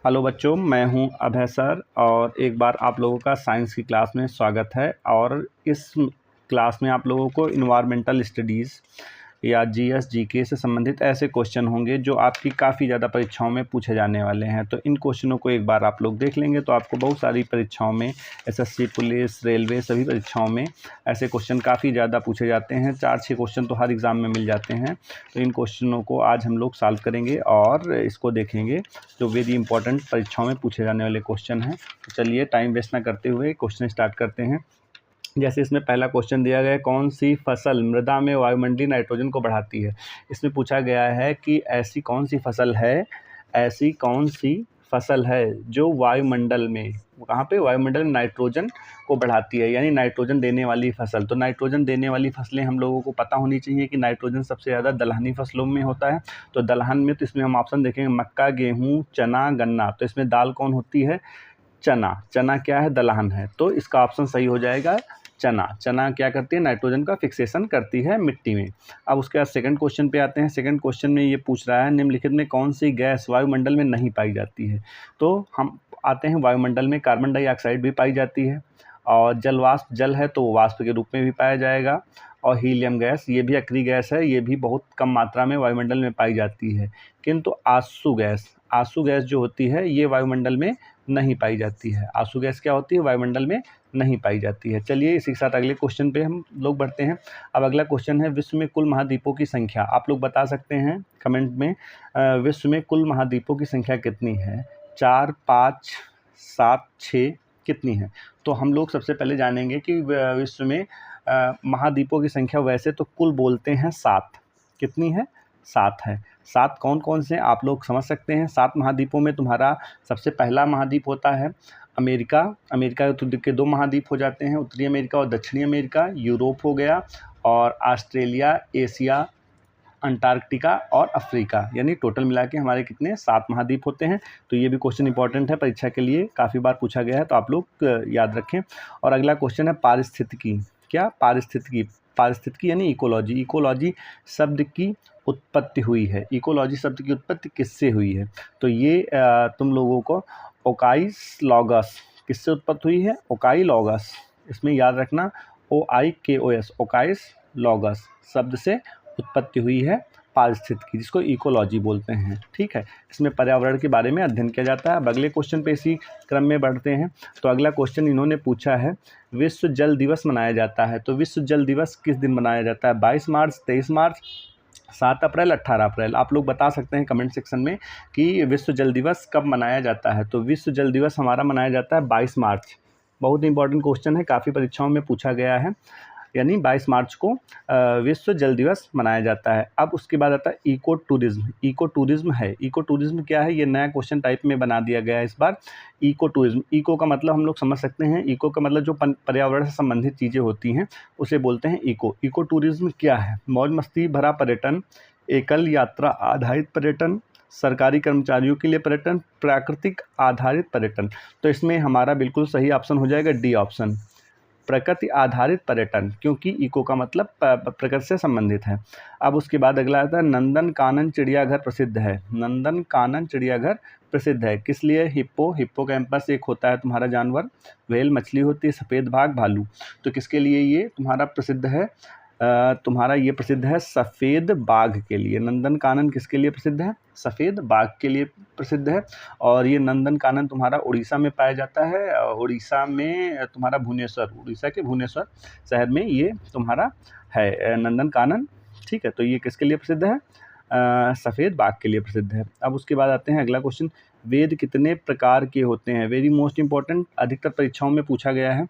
Hello बच्चों, मैं हूं अभय सर और एक बार आप लोगों का साइंस की क्लास में स्वागत है। और इस क्लास में आप लोगों को इन्वायरमेंटल स्टडीज़ या जीएस जीके से संबंधित ऐसे क्वेश्चन होंगे जो आपकी काफ़ी ज़्यादा परीक्षाओं में पूछे जाने वाले हैं। तो इन क्वेश्चनों को एक बार आप लोग देख लेंगे तो आपको बहुत सारी परीक्षाओं में एसएससी, पुलिस, रेलवे सभी परीक्षाओं में ऐसे क्वेश्चन काफ़ी ज़्यादा पूछे जाते हैं। 4-6 क्वेश्चन तो हर एग्ज़ाम में मिल जाते हैं। तो इन क्वेश्चनों को आज हम लोग सॉल्व करेंगे और इसको देखेंगे जो वेरी इंपॉर्टेंट परीक्षाओं में पूछे जाने वाले क्वेश्चन हैं। तो चलिए टाइम वेस्ट ना करते हुए क्वेश्चन स्टार्ट करते हैं। जैसे इसमें पहला क्वेश्चन दिया गया है, कौन सी फसल मृदा में वायुमंडलीय नाइट्रोजन को बढ़ाती है। इसमें पूछा गया है कि ऐसी कौन सी फसल है जो वायुमंडल में, कहाँ पे, वायुमंडल में नाइट्रोजन को बढ़ाती है, यानी नाइट्रोजन देने वाली फसल। तो नाइट्रोजन देने वाली फसलें हम लोगों को पता होनी चाहिए कि नाइट्रोजन सबसे ज़्यादा दलहनी फसलों में होता है। तो दलहन में तो इसमें हम ऑप्शन देखेंगे मक्का, गेहूँ, चना, गन्ना। तो इसमें दाल कौन होती है? चना। चना क्या है? दलहन है। तो इसका ऑप्शन सही हो जाएगा चना। चना क्या करती है? नाइट्रोजन का फिक्सेशन करती है मिट्टी में। अब उसके बाद सेकंड क्वेश्चन पे आते हैं। सेकंड क्वेश्चन में ये पूछ रहा है निम्नलिखित में कौन सी गैस वायुमंडल में नहीं पाई जाती है। तो हम आते हैं वायुमंडल में कार्बन डाइऑक्साइड भी पाई जाती है, और जल वाष्प, जल है तो वाष्प के रूप में भी पाया जाएगा, और हीलियम गैस, ये भी अक्रिय गैस है, ये भी बहुत कम मात्रा में वायुमंडल में पाई जाती है। किंतु आंसू गैस जो होती है ये वायुमंडल में नहीं पाई जाती है। आंसू गैस क्या होती है? वायुमंडल में नहीं पाई जाती है। चलिए इसी के साथ अगले क्वेश्चन पे हम लोग बढ़ते हैं। अब अगला क्वेश्चन है, विश्व में कुल महाद्वीपों की संख्या। आप लोग बता सकते हैं कमेंट में, विश्व में कुल महाद्वीपों की संख्या कितनी है? 4, 5, 7, 6 कितनी है? तो हम लोग सबसे पहले जानेंगे कि विश्व में महाद्वीपों की संख्या वैसे तो कुल बोलते हैं 7। कितनी है? 7 है। 7 कौन कौन से आप लोग समझ सकते हैं। 7 महाद्वीपों में तुम्हारा सबसे पहला महाद्वीप होता है अमेरिका। अमेरिका के 2 महाद्वीप हो जाते हैं, उत्तरी अमेरिका और दक्षिणी अमेरिका। यूरोप हो गया, और ऑस्ट्रेलिया, एशिया, अंटार्कटिका और अफ्रीका, यानी टोटल मिला के हमारे कितने? 7 महाद्वीप होते हैं। तो ये भी क्वेश्चन इंपॉर्टेंट है परीक्षा के लिए, काफ़ी बार पूछा गया है, तो आप लोग याद रखें। और अगला क्वेश्चन है पारिस्थितिकी। क्या? पारिस्थितिकी यानी इकोलॉजी। इकोलॉजी शब्द की उत्पत्ति हुई है। इकोलॉजी शब्द की उत्पत्ति किससे हुई है? तो ये तुम लोगों को ओकाइस लॉगस, किससे उत्पत्ति हुई है? ओकाई लॉगस। इसमें याद रखना, OIKOS, ओकाइस लॉगस शब्द से उत्पत्ति हुई है पारिस्थितिकी, जिसको इकोलॉजी बोलते हैं। ठीक है, इसमें पर्यावरण के बारे में अध्ययन किया जाता है। अब अगले क्वेश्चन पे इसी क्रम में बढ़ते हैं। तो अगला क्वेश्चन इन्होंने पूछा है, विश्व जल दिवस मनाया जाता है। तो विश्व जल दिवस किस दिन मनाया जाता है? 22 मार्च, 23 मार्च, 7 अप्रैल, 18 अप्रैल। आप लोग बता सकते हैं कमेंट सेक्शन में कि विश्व जल दिवस कब मनाया जाता है। तो विश्व जल दिवस हमारा मनाया जाता है 22 मार्च। बहुत इंपॉर्टेंट क्वेश्चन है, काफ़ी परीक्षाओं में पूछा गया है, यानी 22 मार्च को विश्व जल दिवस मनाया जाता है। अब उसके बाद आता है इको टूरिज्म। इको टूरिज्म है, इको टूरिज्म क्या है? ये नया क्वेश्चन टाइप में बना दिया गया है इस बार। इको टूरिज्म, इको का मतलब हम लोग समझ सकते हैं, इको का मतलब जो पर्यावरण से संबंधित चीज़ें होती हैं उसे बोलते हैं इको। इको टूरिज्म क्या है? मौज मस्ती भरा पर्यटन, एकल यात्रा आधारित पर्यटन, सरकारी कर्मचारियों के लिए पर्यटन, प्राकृतिक आधारित पर्यटन। तो इसमें हमारा बिल्कुल सही ऑप्शन हो जाएगा डी ऑप्शन, प्रकृति आधारित पर्यटन, क्योंकि इको का मतलब प्रकृति से संबंधित है। अब उसके बाद अगला आता है नंदन कानन चिड़ियाघर प्रसिद्ध है। नंदन कानन चिड़ियाघर प्रसिद्ध है किस लिए? हिप्पोकैम्पस एक होता है तुम्हारा जानवर, व्हेल मछली होती है, सफ़ेद बाघ, भालू। तो किसके लिए ये तुम्हारा प्रसिद्ध है? तुम्हारा ये प्रसिद्ध है सफ़ेद बाघ के लिए। नंदन कानन किसके लिए प्रसिद्ध है? सफ़ेद बाघ के लिए प्रसिद्ध है। और ये नंदन कानन तुम्हारा उड़ीसा में पाया जाता है। उड़ीसा में तुम्हारा भुवनेश्वर, उड़ीसा के भुवनेश्वर शहर में ये तुम्हारा है नंदन कानन। ठीक है, तो ये किसके लिए प्रसिद्ध है? सफ़ेद बाघ के लिए प्रसिद्ध है। अब उसके बाद आते हैं अगला क्वेश्चन, वेद कितने प्रकार के होते हैं? वेरी मोस्ट इंपॉर्टेंट, अधिकतर परीक्षाओं में पूछा गया है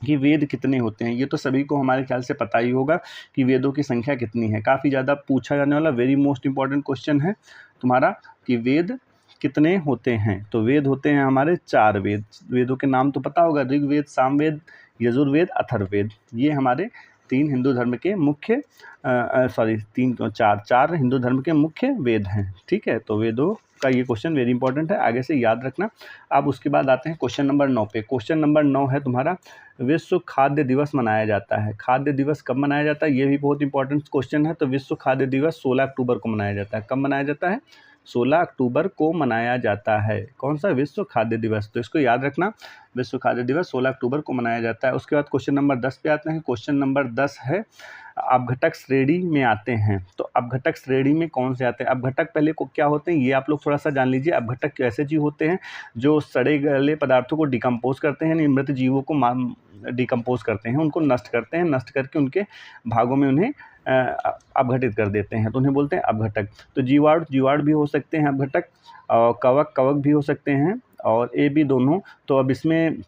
कि वेद कितने होते हैं। ये तो सभी को हमारे ख्याल से पता ही होगा कि वेदों की संख्या कितनी है। काफ़ी ज़्यादा पूछा जाने वाला वेरी मोस्ट इंपॉर्टेंट क्वेश्चन है तुम्हारा कि वेद कितने होते हैं। तो वेद होते हैं हमारे 4 वेद। वेदों के नाम तो पता होगा, ऋग्वेद, सामवेद, यजुर्वेद, अथर्ववेद। ये हमारे 3 हिंदू धर्म के मुख्य 4 हिंदू धर्म के मुख्य वेद हैं। ठीक है, तो वेदों का ये क्वेश्चन वेरी इंपॉर्टेंट है, आगे से याद रखना। अब उसके बाद आते हैं क्वेश्चन नंबर 9 पे। क्वेश्चन नंबर 9 है तुम्हारा, विश्व खाद्य दिवस मनाया जाता है। खाद्य दिवस कब मनाया जाता है? ये भी बहुत इंपॉर्टेंट क्वेश्चन है। तो विश्व खाद्य दिवस 16 अक्टूबर को मनाया जाता है। कब मनाया जाता है? 16 अक्टूबर को मनाया जाता है? कौन सा? विश्व खाद्य दिवस। तो इसको याद रखना, विश्व खाद्य दिवस 16 अक्टूबर को मनाया जाता है। उसके बाद क्वेश्चन नंबर 10 पे आते हैं। क्वेश्चन नंबर 10 है, अपघटक श्रेणी में आते हैं। तो अपघटक श्रेणी में कौन से आते हैं? अपघटक पहले को क्या होते हैं ये आप लोग थोड़ा सा जान लीजिए। अपघटक ऐसे जीव होते हैं जो सड़े गले पदार्थों को डिकम्पोज करते हैं, यानी मृत जीवों को डिकम्पोज करते हैं, उनको नष्ट करते हैं, नष्ट करके उनके भागों में उन्हें अपघटित कर देते हैं, तो उन्हें बोलते हैं अपघटक। तो जीवाणु भी हो सकते हैं अपघटक, और कवक भी हो सकते हैं, और ए बी दोनों। तो अब इसमें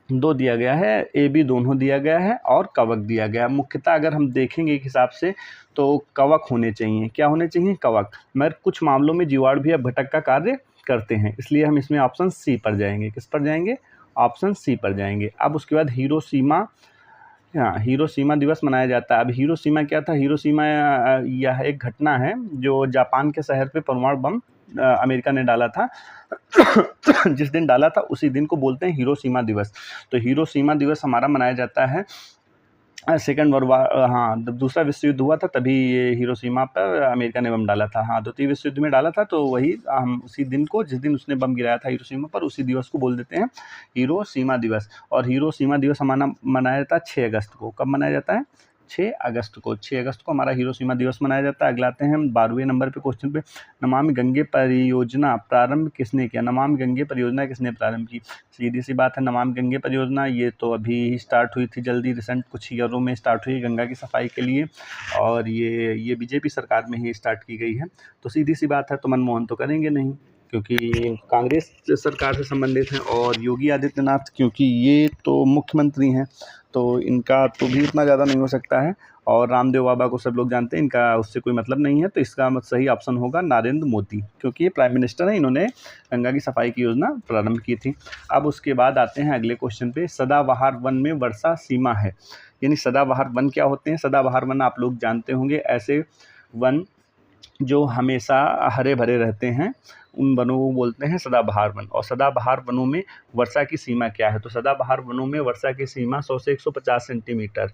2 दिया गया है, ए बी दोनों दिया गया है और कवक दिया गया है। मुख्यतः अगर हम देखेंगे एक हिसाब से तो कवक होने चाहिए। क्या होने चाहिए? कवक। मगर कुछ मामलों में जीवाणु भी अपघटक का कार्य करते हैं, इसलिए हम इसमें ऑप्शन सी पर जाएंगे। किस पर जाएंगे? ऑप्शन सी पर जाएंगे। अब उसके बाद हिरोशिमा, हाँ, हिरोशिमा दिवस मनाया जाता है। अब हिरोशिमा क्या था? हिरोशिमा यह एक घटना है जो जापान के शहर पे परमाणु बम अमेरिका ने डाला था। जिस दिन डाला था उसी दिन को बोलते हैं हिरोशिमा दिवस। तो हिरोशिमा दिवस हमारा मनाया जाता है सेकेंड वर्ल्ड वार, हाँ, जब दूसरा विश्व युद्ध हुआ था तभी ये हिरोशिमा पर अमेरिका ने बम डाला था। हाँ, द्वितीय विश्व युद्ध में डाला था, तो वही हम उसी दिन को, जिस दिन उसने बम गिराया था हिरोशिमा पर, उसी दिवस को बोल देते हैं हिरोशिमा दिवस। और हिरोशिमा दिवस हमारा मनाया जाता है 6 अगस्त को। कब मनाया जाता है? 6 अगस्त को। 6 अगस्त को हमारा हिरोशिमा दिवस मनाया जाता है। अगला आते हैं हम 12वें नंबर पे क्वेश्चन पे। नमामि गंगे परियोजना प्रारंभ किसने किया? नमामि गंगे परियोजना किसने प्रारंभ की? सीधी सी बात है, नमामि गंगे परियोजना ये तो अभी स्टार्ट हुई थी, जल्दी रिसेंट कुछ ईयरों में स्टार्ट हुई गंगा की सफाई के लिए, और ये बीजेपी सरकार में ही स्टार्ट की गई है। तो सीधी सी बात है, तो मनमोहन तो करेंगे नहीं क्योंकि कांग्रेस सरकार से संबंधित हैं, और योगी आदित्यनाथ क्योंकि ये तो मुख्यमंत्री हैं, तो इनका तो भी इतना ज़्यादा नहीं हो सकता है। और रामदेव बाबा को सब लोग जानते हैं, इनका उससे कोई मतलब नहीं है। तो इसका सही ऑप्शन होगा नरेंद्र मोदी, क्योंकि ये प्राइम मिनिस्टर हैं, इन्होंने गंगा की सफाई की योजना प्रारंभ की थी। अब उसके बाद आते हैं अगले क्वेश्चन पे। सदाबहार वन में वर्षा सीमा है, यानी सदाबहार वन क्या होते हैं? सदाबहार वन आप लोग जानते होंगे, ऐसे वन जो हमेशा हरे भरे रहते हैं, उन वनों को बोलते हैं सदाबहार वन। और सदाबहार वनों में वर्षा की सीमा क्या है? तो सदाबहार वनों में वर्षा की सीमा 100 से 150 सेंटीमीटर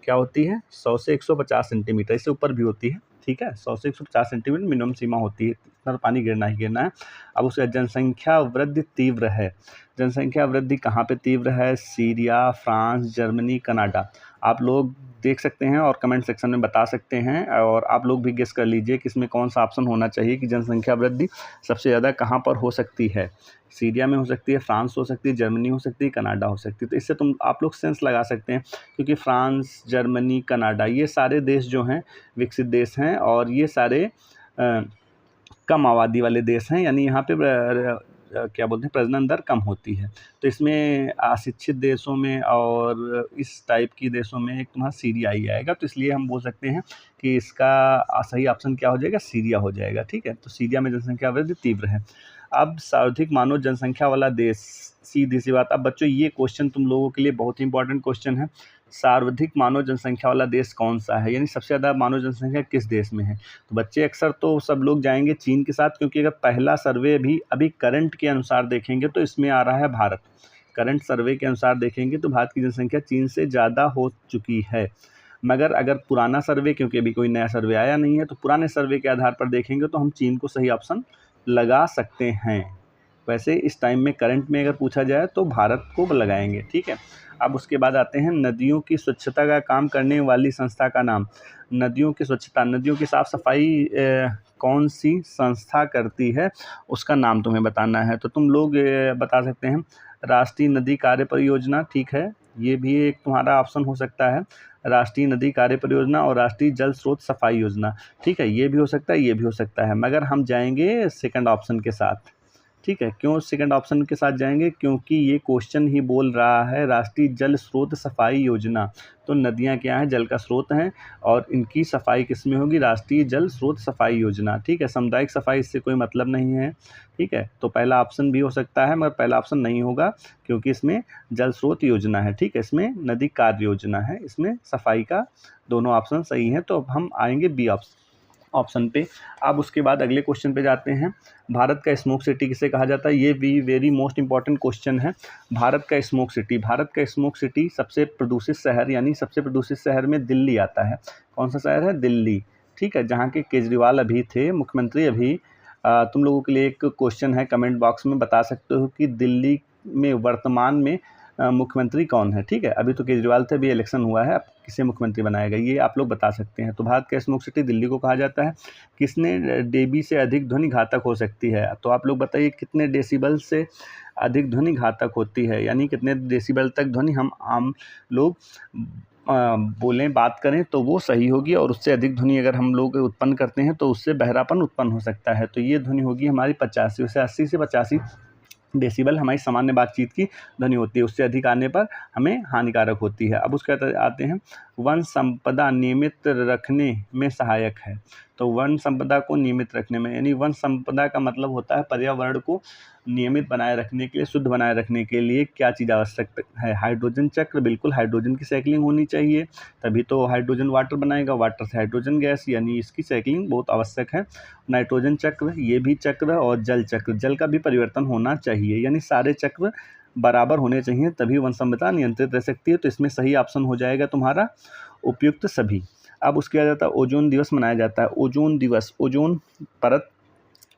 क्या होती है? 100 से 150 सेंटीमीटर, इससे ऊपर भी होती है, ठीक है। 100 से 150 सेंटीमीटर मिनिमम सीमा होती है, इतना तो पानी गिरना ही गिरना है। अब उसका जनसंख्या वृद्धि तीव्र है। जनसंख्या वृद्धि कहाँ पे तीव्र है? Syria, France, Germany, Canada. आप लोग देख सकते हैं और कमेंट सेक्शन में बता सकते हैं, और आप लोग भी गेस कर लीजिए कि इसमें कौन सा ऑप्शन होना चाहिए कि जनसंख्या वृद्धि सबसे ज़्यादा कहाँ पर हो सकती है। सीरिया में हो सकती है, फ्रांस हो सकती है, जर्मनी हो सकती है, कनाडा हो सकती है। तो इससे आप लोग सेंस लगा सकते हैं, क्योंकि फ्रांस, जर्मनी, कनाडा ये सारे देश जो हैं विकसित देश हैं, और ये सारे कम आबादी वाले देश हैं, यानी यहाँ पे क्या बोलते हैं, प्रजनन दर कम होती है। तो इसमें अशिक्षित देशों में और इस टाइप की देशों में एक तुम्हारा सीरिया ही आएगा। तो इसलिए हम बोल सकते हैं कि इसका सही ऑप्शन क्या हो जाएगा? सीरिया हो जाएगा, ठीक है। तो सीरिया में जनसंख्या वृद्धि तीव्र है। अब सर्वाधिक मानव जनसंख्या वाला देश, सीधी सी बात। अब बच्चों ये क्वेश्चन तुम लोगों के लिए बहुत ही इंपॉर्टेंट क्वेश्चन है। सर्वाधिक मानव जनसंख्या वाला देश कौन सा है, यानी सबसे ज़्यादा मानव जनसंख्या किस देश में है? तो बच्चे अक्सर तो सब लोग जाएंगे चीन के साथ, क्योंकि अगर पहला सर्वे भी अभी करंट के अनुसार देखेंगे तो इसमें आ रहा है भारत। करंट सर्वे के अनुसार देखेंगे तो भारत की जनसंख्या चीन से ज़्यादा हो चुकी है। मगर अगर पुराना सर्वे, क्योंकि अभी कोई नया सर्वे आया नहीं है, तो पुराने सर्वे के आधार पर देखेंगे तो हम चीन को सही ऑप्शन लगा सकते हैं। वैसे इस टाइम में करंट में अगर पूछा जाए तो भारत को लगाएंगे, ठीक है। अब उसके बाद आते हैं नदियों की स्वच्छता का काम करने वाली संस्था का नाम। नदियों की स्वच्छता, नदियों की साफ़ सफाई कौन सी संस्था करती है, उसका नाम तुम्हें बताना है। तो तुम लोग बता सकते हैं राष्ट्रीय नदी कार्य परियोजना, ठीक है, ये भी एक तुम्हारा ऑप्शन हो सकता है। राष्ट्रीय नदी कार्य परियोजना और राष्ट्रीय जल स्रोत सफाई योजना, ठीक है, ये भी हो सकता है, ये भी हो सकता है, मगर हम जाएंगे सेकंड ऑप्शन के साथ, ठीक है। क्यों सेकंड ऑप्शन के साथ जाएंगे? क्योंकि ये क्वेश्चन ही बोल रहा है राष्ट्रीय जल स्रोत सफाई योजना। तो नदियाँ क्या हैं? जल का स्रोत हैं, और इनकी सफाई किस में होगी? राष्ट्रीय जल स्रोत सफाई योजना, ठीक है। सामुदायिक सफाई इससे कोई मतलब नहीं है, ठीक है। तो पहला ऑप्शन भी हो सकता है, मगर पहला ऑप्शन नहीं होगा, क्योंकि इसमें जल स्रोत योजना है, ठीक है, इसमें नदी कार्य योजना है, इसमें सफाई का दोनों ऑप्शन सही हैं। तो अब हम आएंगे बी ऑप्शन पे। अब उसके बाद अगले क्वेश्चन पे जाते हैं। भारत का स्मोक सिटी किसे कहा जाता है? ये भी वेरी मोस्ट इंपॉर्टेंट क्वेश्चन है। भारत का स्मोक सिटी, भारत का स्मोक सिटी सबसे प्रदूषित शहर, यानी सबसे प्रदूषित शहर में दिल्ली आता है। कौन सा शहर है? दिल्ली, ठीक है, जहाँ के केजरीवाल अभी थे मुख्यमंत्री, अभी तुम लोगों के लिए एक क्वेश्चन है, कमेंट बॉक्स में बता सकते हो कि दिल्ली में वर्तमान में मुख्यमंत्री कौन है। ठीक है, अभी तो केजरीवाल थे, अभी इलेक्शन हुआ है, अब किसे मुख्यमंत्री बनाया गया ये आप लोग बता सकते हैं। तो भारत का स्मोक सिटी दिल्ली को कहा जाता है। किसने डेबी से अधिक ध्वनि घातक हो सकती है, तो आप लोग बताइए कितने डेसिबल से अधिक ध्वनि घातक होती है, यानी कितने डेसिबल तक ध्वनि हम आम लोग बोलें, बात करें तो वो सही होगी, और उससे अधिक ध्वनि अगर हम लोग उत्पन्न करते हैं तो उससे बहरापन उत्पन्न हो सकता है। तो ये ध्वनि होगी हमारी 85 से 80 से 85 डेसिबल हमारी सामान्य बातचीत की ध्वनि होती है, उससे अधिक आने पर हमें हानिकारक होती है। अब उसके बाद आते हैं, वन संपदा नियमित रखने में सहायक है। तो वन संपदा को नियमित रखने में, यानी वन संपदा का मतलब होता है पर्यावरण को नियमित बनाए रखने के लिए, शुद्ध बनाए रखने के लिए क्या चीज़ आवश्यक है। हाइड्रोजन चक्र, बिल्कुल हाइड्रोजन की साइकिलिंग होनी चाहिए, तभी तो हाइड्रोजन वाटर बनाएगा, वाटर से हाइड्रोजन गैस, यानी इसकी साइकिलिंग बहुत आवश्यक है। नाइट्रोजन चक्र, ये भी चक्र, और जल चक्र, जल का भी परिवर्तन होना चाहिए, यानी सारे चक्र बराबर होने चाहिए, तभी वन संपदा नियंत्रित रह सकती है। तो इसमें सही ऑप्शन हो जाएगा तुम्हारा उपयुक्त सभी। अब उसके बाद आता है ओजोन दिवस मनाया जाता है। ओजोन दिवस, ओजोन परत,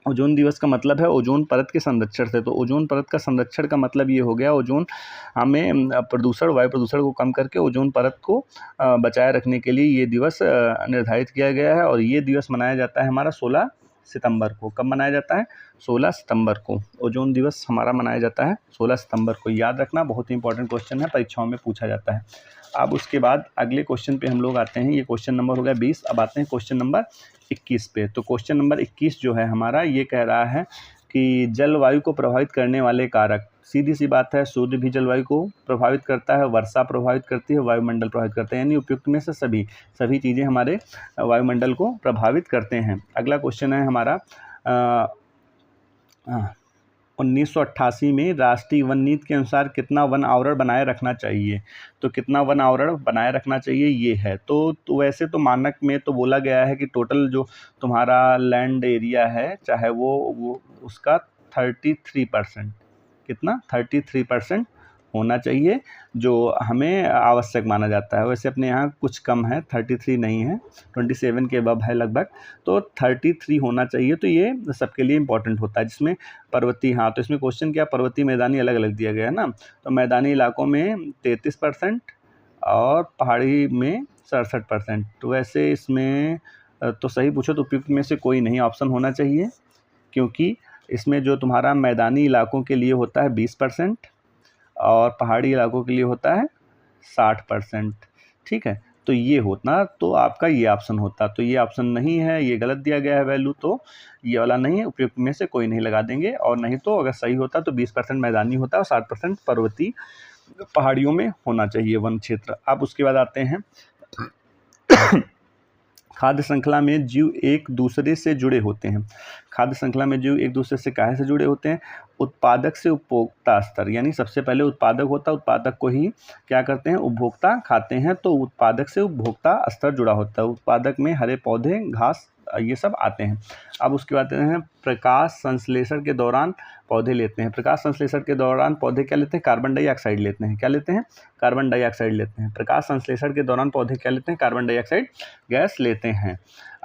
ओजोन दिवस का मतलब है ओजोन परत के संरक्षण से। तो ओजोन परत का संरक्षण का मतलब ये हो गया, ओजोन हमें प्रदूषण, वायु प्रदूषण को कम करके ओजोन परत को बचाए रखने के लिए ये दिवस निर्धारित किया गया है। और ये दिवस मनाया जाता है हमारा 16 सितंबर को। कब मनाया जाता है? 16 सितंबर को ओजोन दिवस हमारा मनाया जाता है 16 सितंबर को। याद रखना, बहुत ही इंपॉर्टेंट क्वेश्चन है, परीक्षाओं में पूछा जाता है। अब उसके बाद अगले क्वेश्चन पे हम लोग आते हैं, ये क्वेश्चन नंबर हो गया 20। अब आते हैं क्वेश्चन नंबर 21 पे। तो क्वेश्चन नंबर 21 जो है हमारा, ये कह रहा है कि जलवायु को प्रभावित करने वाले कारक। सीधी सी बात है, सूर्य भी जलवायु को प्रभावित करता है, वर्षा प्रभावित करती है, वायुमंडल प्रभावित करते हैं, यानी उपयुक्त में से सभी चीज़ें हमारे वायुमंडल को प्रभावित करते हैं। अगला क्वेश्चन है हमारा 1988 में राष्ट्रीय वन नीति के अनुसार कितना वन आवरण बनाए रखना चाहिए। तो कितना वन आवरण बनाए रखना चाहिए ये है। तो वैसे तो मानक में तो बोला गया है कि टोटल जो तुम्हारा लैंड एरिया है, चाहे वो उसका 33%, कितना 33% होना चाहिए, जो हमें आवश्यक माना जाता है। वैसे अपने यहाँ कुछ कम है, 33 नहीं है, 27 के अबव है लगभग, तो 33 होना चाहिए। तो ये सबके लिए इम्पोर्टेंट होता है। जिसमें पर्वतीय, हाँ, तो इसमें क्वेश्चन क्या, पर्वतीय मैदानी अलग अलग दिया गया है ना। तो मैदानी इलाकों में 33% और पहाड़ी में 67%। तो वैसे इसमें तो सही पूछो तो उपयुक्त में से कोई नहीं ऑप्शन होना चाहिए, क्योंकि इसमें जो तुम्हारा मैदानी इलाकों के लिए होता है 20% और पहाड़ी इलाकों के लिए होता है 60%। ठीक है, तो ये होता तो आपका ये ऑप्शन होता। तो ये ऑप्शन नहीं है, ये गलत दिया गया है वैल्यू, तो ये वाला नहीं है, उपयुक्त में से कोई नहीं लगा देंगे। और नहीं तो अगर सही होता तो 20% मैदानी होता और 60% पर्वतीय पहाड़ियों में होना चाहिए वन क्षेत्र। अब उसके बाद आते हैं खाद्य श्रृंखला में जीव एक दूसरे से जुड़े होते हैं। खाद्य श्रृंखला में जीव एक दूसरे से काहे से जुड़े होते हैं? उत्पादक से उपभोक्ता स्तर, यानी सबसे पहले उत्पादक होता है, उत्पादक को ही क्या करते हैं, उपभोक्ता खाते हैं। तो उत्पादक से उपभोक्ता स्तर जुड़ा होता है। उत्पादक में हरे पौधे, घास, ये सब आते हैं। अब उसके बाद आते हैं प्रकाश संश्लेषण के दौरान पौधे लेते हैं। प्रकाश संश्लेषण के दौरान पौधे क्या लेते हैं? कार्बन डाइऑक्साइड लेते हैं। क्या लेते हैं? कार्बन डाइऑक्साइड लेते हैं। प्रकाश संश्लेषण के दौरान पौधे क्या लेते हैं? कार्बन डाइऑक्साइड गैस लेते हैं।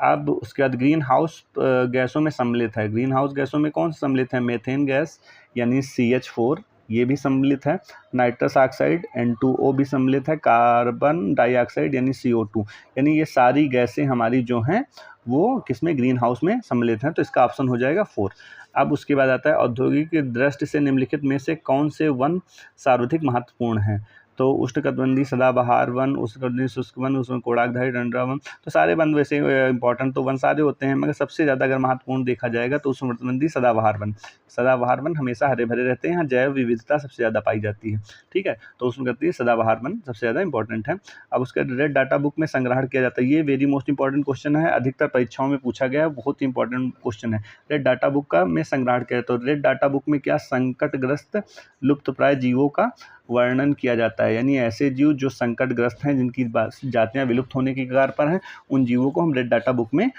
अब उसके बाद ग्रीन हाउस गैसों में सम्मिलित है। ग्रीन हाउस गैसों में कौन सा सम्मिलित है? मीथेन गैस यानी CH4, ये भी सम्मिलित है। नाइट्रस ऑक्साइड N2O भी सम्मिलित है। कार्बन डाइऑक्साइड यानी CO2, यानी ये सारी गैसें हमारी जो हैं वो किसमें? ग्रीन हाउस में सम्मिलित हैं। तो इसका ऑप्शन हो जाएगा 4। अब उसके बाद आता है औद्योगिक दृष्टि से निम्नलिखित में से कौन से वन सर्वाधिक महत्वपूर्ण हैं? तो उष्णकटिबंधीय सदाबहार वन, उष्णकटिबंधीय शुष्क वन, उसमें कोडाकधारी टंड्रा वन। तो सारे वन वैसे इंपॉर्टेंट तो वन सारे होते हैं, मगर सबसे ज़्यादा अगर महत्वपूर्ण देखा जाएगा तो उष्णकटिबंधीय सदाबहार वन। सदाबहार वन हमेशा हरे भरे रहते हैं, यहाँ जैव विविधता सबसे ज़्यादा पाई जाती है। ठीक है, तो उष्णकटिबंधीय सदाबहार वन सबसे ज़्यादा इंपॉर्टेंट है। अब उसके रेड डाटा बुक में संग्रहण किया जाता है। ये वेरी मोस्ट इंपॉर्टेंट क्वेश्चन है, अधिकतर परीक्षाओं में पूछा गया है, बहुत ही इंपॉर्टेंट क्वेश्चन है। रेड डाटा बुक का में संग्रहण किया, तो रेड डाटा बुक में क्या संकटग्रस्त लुप्तप्राय जीवों का वर्णन किया जाता है, यानी ऐसे जीव जो संकटग्रस्त हैं, जिनकी जातियां विलुप्त होने की कगार पर हैं, उन जीवों को हम रेड डाटा बुक में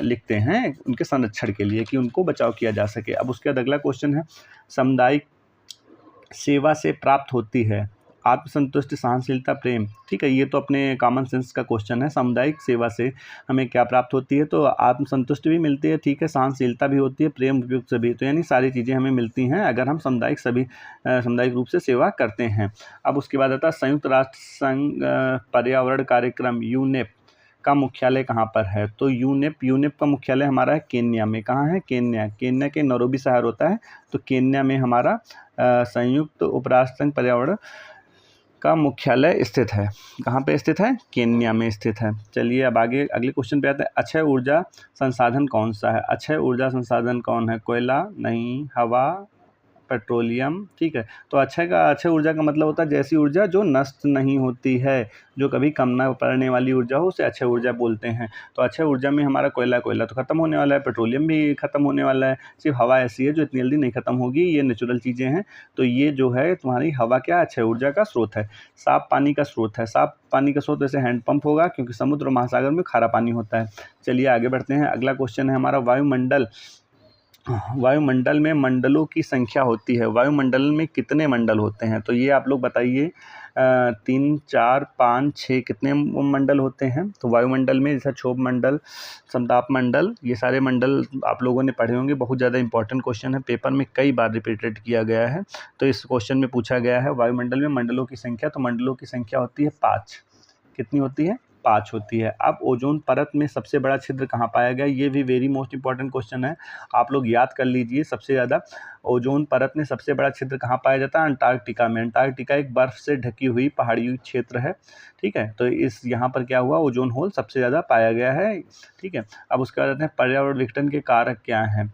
लिखते हैं उनके संरक्षण के लिए, कि उनको बचाव किया जा सके। अब उसके बाद अगला क्वेश्चन है, सामुदायिक सेवा से प्राप्त होती है आत्मसंतुष्टि, सहनशीलता, प्रेम। ठीक है, ये तो अपने कॉमन सेंस का क्वेश्चन है। सामुदायिक सेवा से हमें क्या प्राप्त होती है? तो आत्मसंतुष्टि भी मिलती है, ठीक है, सहनशीलता भी होती है, प्रेम उपयुक्त सभी, तो यानी सारी चीज़ें हमें मिलती हैं अगर हम सामुदायिक रूप से सेवा करते हैं। अब उसके बाद आता है संयुक्त राष्ट्र संघ पर्यावरण कार्यक्रम यूनेप का मुख्यालय कहाँ पर है? तो यूनेप का मुख्यालय हमारा है केन्या में। कहाँ है? केन्या के नैरोबी शहर होता है, तो केन्या में हमारा संयुक्त उपराष्ट्र संघ पर्यावरण का मुख्यालय स्थित है। कहाँ पे स्थित है? केन्या में स्थित है। चलिए अब आगे अगले क्वेश्चन पे आते हैं। अक्षय ऊर्जा संसाधन कौन सा है? अक्षय ऊर्जा संसाधन कौन है? कोयला नहीं, हवा, पेट्रोलियम। ठीक है, तो अक्षय ऊर्जा का मतलब होता है जैसी ऊर्जा जो नष्ट नहीं होती है, जो कभी कम ना पड़ने वाली ऊर्जा हो, उसे अक्षय ऊर्जा बोलते हैं। तो अक्षय ऊर्जा में हमारा कोयला तो खत्म होने वाला है, पेट्रोलियम भी खत्म होने वाला है, सिर्फ हवा ऐसी है जो इतनी जल्दी नहीं खत्म होगी, ये नेचुरल चीज़ें हैं। तो ये जो है तुम्हारी हवा क्या अक्षय ऊर्जा का स्रोत है। साफ पानी का स्रोत है। साफ पानी का स्रोत जैसे हैंडपंप होगा, क्योंकि समुद्र और महासागर में खारा पानी होता है। चलिए आगे बढ़ते हैं। अगला क्वेश्चन है हमारा वायुमंडल में मंडलों की संख्या होती है। वायुमंडल में कितने मंडल होते हैं? तो ये आप लोग बताइए। 3, 4, 5, 6 कितने मंडल होते हैं? तो वायुमंडल में जैसा क्षोभ मंडल, समताप मंडल, ये सारे मंडल आप लोगों ने पढ़े होंगे। बहुत ज़्यादा इंपॉर्टेंट क्वेश्चन है, पेपर में कई बार रिपीटेड किया गया है। तो इस क्वेश्चन में पूछा गया है वायुमंडल में मंडलों की संख्या। तो मंडलों की संख्या होती है 5। कितनी होती है? 5 होती है। अब ओजोन परत में सबसे बड़ा छिद्र कहाँ पाया गया? ये भी वेरी मोस्ट इंपॉर्टेंट क्वेश्चन है, आप लोग याद कर लीजिए। सबसे ज़्यादा ओजोन परत में सबसे बड़ा छिद्र कहाँ पाया जाता है? अंटार्कटिका में। अंटार्कटिका एक बर्फ से ढकी हुई पहाड़ी क्षेत्र है, ठीक है। तो यहाँ पर क्या हुआ? ओजोन होल सबसे ज़्यादा पाया गया है, ठीक है। अब उसके बाद आते हैं पर्यावरण विघटन के कारक क्या हैं?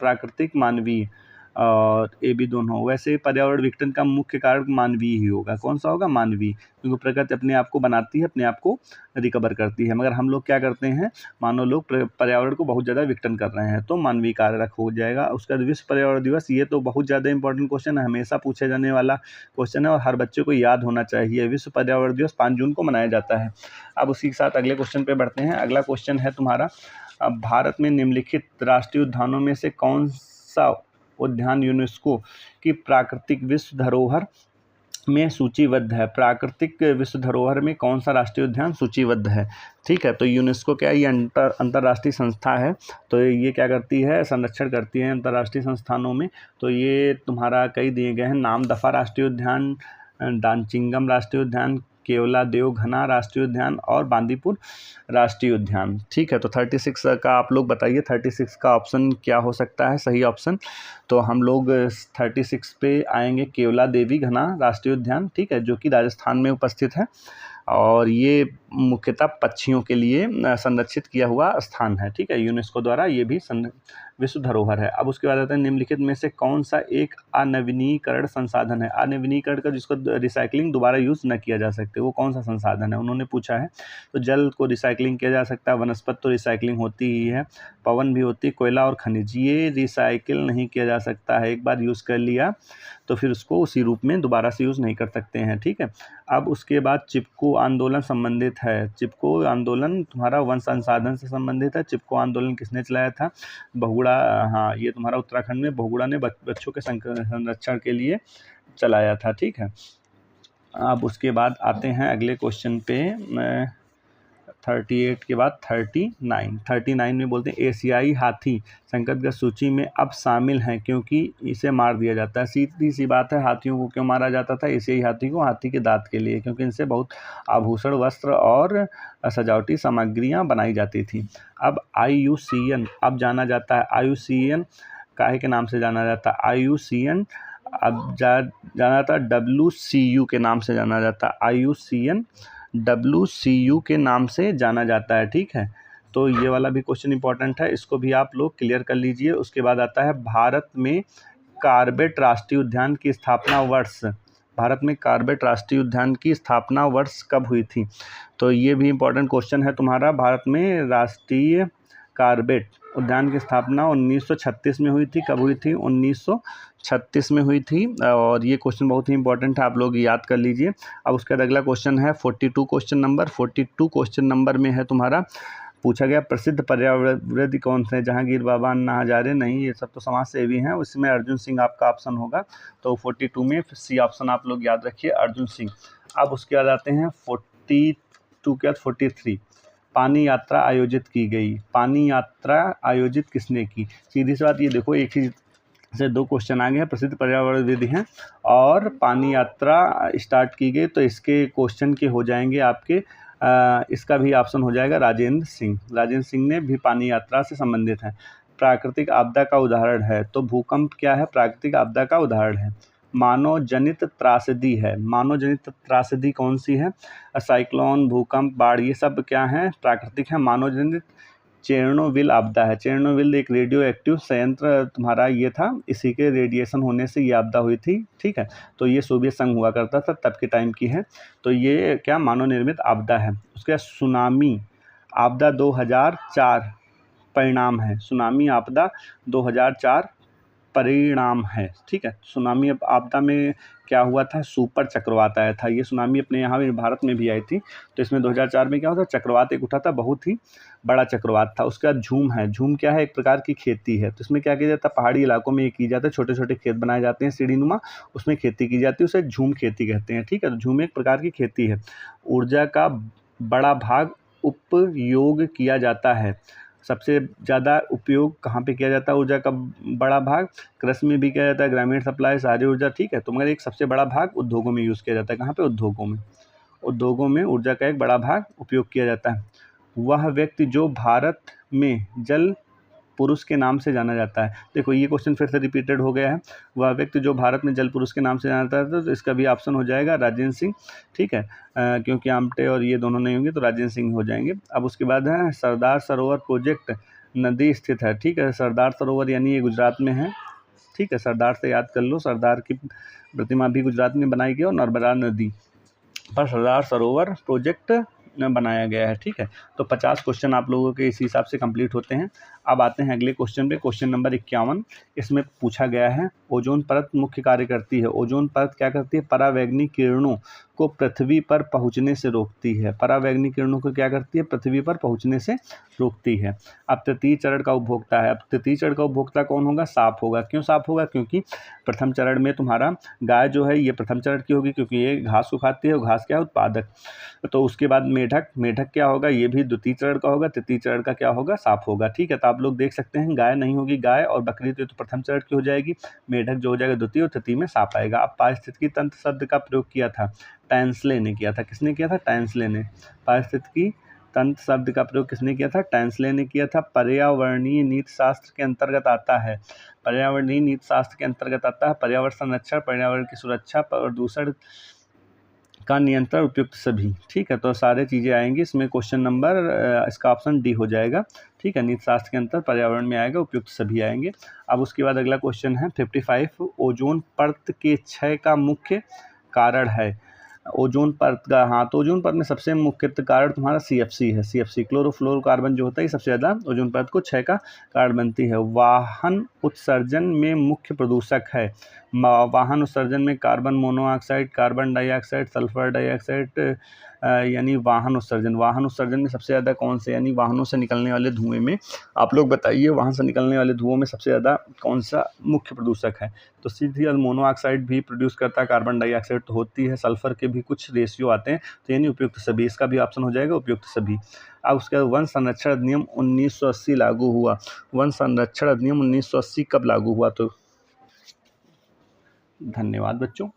प्राकृतिक, मानवीय, और ये भी दोनों। वैसे पर्यावरण विघटन का मुख्य कारण मानवीय ही होगा। कौन सा होगा? मानवीय, क्योंकि प्रकृति अपने आप को बनाती है, अपने आप को रिकवर करती है, मगर हम लोग क्या करते हैं? मानव लोग पर्यावरण को बहुत ज़्यादा विघटन कर रहे हैं, तो मानवीय कारक हो जाएगा। उसका विश्व पर्यावरण दिवस, ये तो बहुत ज़्यादा इंपॉर्टेंट क्वेश्चन है, हमेशा पूछे जाने वाला क्वेश्चन है और हर बच्चे को याद होना चाहिए। विश्व पर्यावरण दिवस 5 जून को मनाया जाता है। अब उसी के साथ अगले क्वेश्चन पर बढ़ते हैं। अगला क्वेश्चन है तुम्हारा, भारत में निम्नलिखित राष्ट्रीय उद्यानों में से कौन सा उद्यान यूनेस्को की प्राकृतिक विश्व धरोहर में सूचीबद्ध है? प्राकृतिक विश्व धरोहर में कौन सा राष्ट्रीय उद्यान सूचीबद्ध है? ठीक है, तो यूनेस्को क्या है? ये अंतर्राष्ट्रीय संस्था है, तो ये क्या करती है? संरक्षण करती है अंतर्राष्ट्रीय संस्थानों में। तो ये तुम्हारा कई दिए गए हैं नाम: दफा राष्ट्रीय उद्यान, दानचिंगम राष्ट्रीय उद्यान, केवलादेव घना राष्ट्रीय उद्यान और बांदीपुर राष्ट्रीय उद्यान। ठीक है, तो 36 का आप लोग बताइए, 36 का ऑप्शन क्या हो सकता है सही ऑप्शन? तो हम लोग 36 पे आएंगे, केवला देवी घना राष्ट्रीय उद्यान, ठीक है, जो कि राजस्थान में उपस्थित है, और ये मुख्यतः पक्षियों के लिए संरक्षित किया हुआ स्थान है, ठीक है, यूनेस्को द्वारा ये भी विश्व धरोहर है। अब उसके बाद आता है निम्नलिखित में से कौन सा एक अनवीनीकरण संसाधन है? अनवीनीकरण का जिसको रिसाइकलिंग दोबारा यूज़ न किया जा सकते, वो कौन सा संसाधन है उन्होंने पूछा है। तो जल को रिसाइकलिंग किया जा सकता है, वनस्पति तो रिसाइकलिंग होती ही है, पवन भी होती है, कोयला और खनिज ये रिसाइकिल नहीं किया जा सकता है। एक बार यूज़ कर लिया तो फिर उसको उसी रूप में दोबारा से यूज़ नहीं कर सकते हैं, ठीक है। अब उसके बाद चिपको आंदोलन संबंधित है। चिपको आंदोलन तुम्हारा वन संसाधन से संबंधित है। चिपको आंदोलन किसने चलाया था? बहुगुणा, हाँ, ये तुम्हारा उत्तराखंड में बहुगुणा ने बच्चों के संरक्षण के लिए चलाया था, ठीक है। अब उसके बाद आते हैं अगले क्वेश्चन पे, 38 के बाद 39 में बोलते हैं एशियाई हाथी संकटग्रस्त सूची में अब शामिल हैं क्योंकि इसे मार दिया जाता है। सीधी सी बात है, हाथियों को क्यों मारा जाता था? एशियाई हाथी को हाथी के दांत के लिए, क्योंकि इनसे बहुत आभूषण, वस्त्र और सजावटी सामग्रियां बनाई जाती थी। अब IUCN अब जाना जाता है, IUCN काहे के नाम से जाना जाता है? IUCN अब जाना जाता है WCU के नाम से जाना जाता है। IUCN WCU के नाम से जाना जाता है, ठीक है। तो ये वाला भी क्वेश्चन इंपॉर्टेंट है, इसको भी आप लोग क्लियर कर लीजिए। उसके बाद आता है भारत में कार्बेट राष्ट्रीय उद्यान की स्थापना वर्ष। भारत में कार्बेट राष्ट्रीय उद्यान की स्थापना वर्ष कब हुई थी? तो ये भी इंपॉर्टेंट क्वेश्चन है तुम्हारा। भारत में राष्ट्रीय कार्बेट उद्यान की स्थापना 1936 में हुई थी। कब हुई थी? 1936 में हुई थी, और ये क्वेश्चन बहुत ही इंपॉर्टेंट है, आप लोग याद कर लीजिए। अब उसके बाद अगला क्वेश्चन है 42 क्वेश्चन नंबर में है तुम्हारा पूछा गया प्रसिद्ध पर्यावरणविद कौन से हैं? जहांगीर बाबा, अन्ना हजारे? नहीं, ये सब तो समाज सेवी हैं। उसमें अर्जुन सिंह आपका ऑप्शन होगा। तो 42 में सी ऑप्शन आप लोग याद रखिए, अर्जुन सिंह। अब उसके बाद आते हैं 42 के बाद 43, पानी यात्रा आयोजित की गई। पानी यात्रा आयोजित किसने की? सीधी सी बात, ये देखो एक ही से दो क्वेश्चन आ गए हैं, प्रसिद्ध पर्यावरणविद हैं और पानी यात्रा स्टार्ट की गई, तो इसके क्वेश्चन के हो जाएंगे आपके इसका भी ऑप्शन हो जाएगा राजेंद्र सिंह। राजेंद्र सिंह ने भी पानी यात्रा से संबंधित है। प्राकृतिक आपदा का उदाहरण है, तो भूकंप क्या है? प्राकृतिक आपदा का उदाहरण है। मानव जनित त्रासदी है। मानव जनित त्रासदी कौन सी है? साइक्लोन, भूकंप, बाढ़, ये सब क्या है? प्राकृतिक है। मानव जनित चेरनोबिल आपदा है। चेरनोबिल एक रेडियो एक्टिव संयंत्र तुम्हारा ये था, इसी के रेडिएशन होने से ये आपदा हुई थी, ठीक है। तो ये सोवियत संघ हुआ करता था, तब के टाइम की है। तो ये क्या मानव निर्मित आपदा है। उसके बाद सुनामी आपदा 2004 परिणाम है। सुनामी आपदा 2004 परिणाम है, ठीक है। सुनामी आपदा में क्या हुआ था? सुपर चक्रवात आया था। ये सुनामी अपने यहाँ भी भारत में भी आई थी। तो इसमें 2004 में क्या होता? चक्रवात एक उठा था, बहुत ही बड़ा चक्रवात था। उसके बाद झूम है। झूम क्या है? एक प्रकार की खेती है। तो इसमें क्या किया जाता है? पहाड़ी इलाकों में ये की जाता है, छोटे छोटे खेत बनाए जाते हैं सीढ़ीनुमा, उसमें खेती की जाती है, उसे झूम खेती कहते हैं, ठीक है। तो झूम एक प्रकार की खेती है। ऊर्जा का बड़ा भाग उपयोग किया जाता है। सबसे ज़्यादा उपयोग कहाँ पे किया जाता है? ऊर्जा का बड़ा भाग कृषि में भी किया जाता है, ग्रामीण सप्लाई, शहरी ऊर्जा, ठीक है। तो मगर एक सबसे बड़ा भाग उद्योगों में यूज़ किया जाता है। कहाँ पे? उद्योगों में। उद्योगों में ऊर्जा का एक बड़ा भाग उपयोग किया जाता है। वह व्यक्ति जो भारत में जल पुरुष के नाम से जाना जाता है। देखो ये क्वेश्चन फिर से रिपीटेड हो गया है। वह व्यक्ति जो भारत में जल पुरुष के नाम से जाना जाता है, तो इसका भी ऑप्शन हो जाएगा राजेंद्र सिंह, ठीक है। क्योंकि आमटे और ये दोनों नहीं होंगे तो राजेंद्र सिंह हो जाएंगे। अब उसके बाद है सरदार सरोवर प्रोजेक्ट नदी स्थित है, ठीक है। सरदार सरोवर यानी ये गुजरात में है, ठीक है। सरदार से याद कर लो, सरदार की प्रतिमा भी गुजरात में बनाई गई और नर्मदा नदी पर सरदार सरोवर प्रोजेक्ट बनाया गया है, ठीक है। तो 50 क्वेश्चन आप लोगों के इस हिसाब से कंप्लीट होते हैं। अब आते हैं अगले क्वेश्चन पे, क्वेश्चन नंबर 51। इसमें पूछा गया है ओजोन परत मुख्य कार्य करती है। ओजोन परत क्या करती है? परावैंगनिक किरणों को पृथ्वी पर पहुंचने से रोकती है। परावैंगनिक किरणों को क्या करती है? पृथ्वी पर पहुंचने से रोकती है। अब तृतीय चरण का उपभोक्ता है। अब तृतीय चरण का उपभोक्ता कौन होगा? सांप होगा। क्यों सांप होगा? क्योंकि प्रथम चरण में तुम्हारा गाय जो है ये प्रथम चरण की होगी, क्योंकि ये घास को खाती है और घास क्या है? उत्पादक। तो उसके बाद मेढक, मेढक क्या होगा? ये भी द्वितीय चरण का होगा। तृतीय चरण का क्या होगा? सांप होगा, ठीक है। तो आप लोग देख सकते हैं गाय नहीं होगी, गाय और बकरी तो प्रथम चरण की हो जाएगी, मेढक जो हो जाएगा द्वितीय और तृतीय में सांप आएगा। अब पारिस्थितिकी तंत्र शब्द का प्रयोग किया था टैंसले ने किया था। किसने किया था? टैंसले ने। पारिस्थितिकी तंत्र शब्द का प्रयोग किसने किया था? टैंसले ने किया था। पर्यावरणीय नीति शास्त्र के अंतर्गत आता है। पर्यावरणीय नीति शास्त्र के अंतर्गत आता है पर्यावरण संरक्षण, पर्यावरण की सुरक्षा, प्रदूषण का नियंत्रण, उपयुक्त सभी, ठीक है। तो सारे चीज़ें आएंगी इसमें। क्वेश्चन नंबर इसका ऑप्शन डी हो जाएगा, ठीक है। नीति शास्त्र के अंतर पर्यावरण में आएगा, उपयुक्त सभी आएंगे। अब उसके बाद अगला क्वेश्चन है 55। ओजोन परत के क्षय का मुख्य कारण है। ओजोन परत का, हाँ, तो ओजोन परत में सबसे मुख्य कारण तुम्हारा CFC है। CFC क्लोरोफ्लोरोकार्बन जो होता है, ये सबसे ज़्यादा ओजोन परत को क्षय का कारण बनती है। वाहन उत्सर्जन में मुख्य प्रदूषक है। वाहन उत्सर्जन में carbon monoxide, carbon dioxide, sulphur dioxide, यानी वाहन उत्सर्जन में सबसे ज़्यादा कौन से, यानी वाहनों से निकलने वाले धुएं में आप लोग बताइए, वाहन से निकलने वाले धुओं में सबसे ज़्यादा कौन सा मुख्य प्रदूषक है? तो सीधे मोनोऑक्साइड भी प्रोड्यूस करता है, कार्बन डाइऑक्साइड तो होती है, सल्फर के भी कुछ रेशियो आते हैं, तो यानी उपयुक्त सभी, इसका भी ऑप्शन हो जाएगा उपयुक्त सभी। अब उसके बाद वन संरक्षण अधिनियम 1980 लागू हुआ। वन संरक्षण अधिनियम 1980 कब लागू हुआ? तो धन्यवाद बच्चों।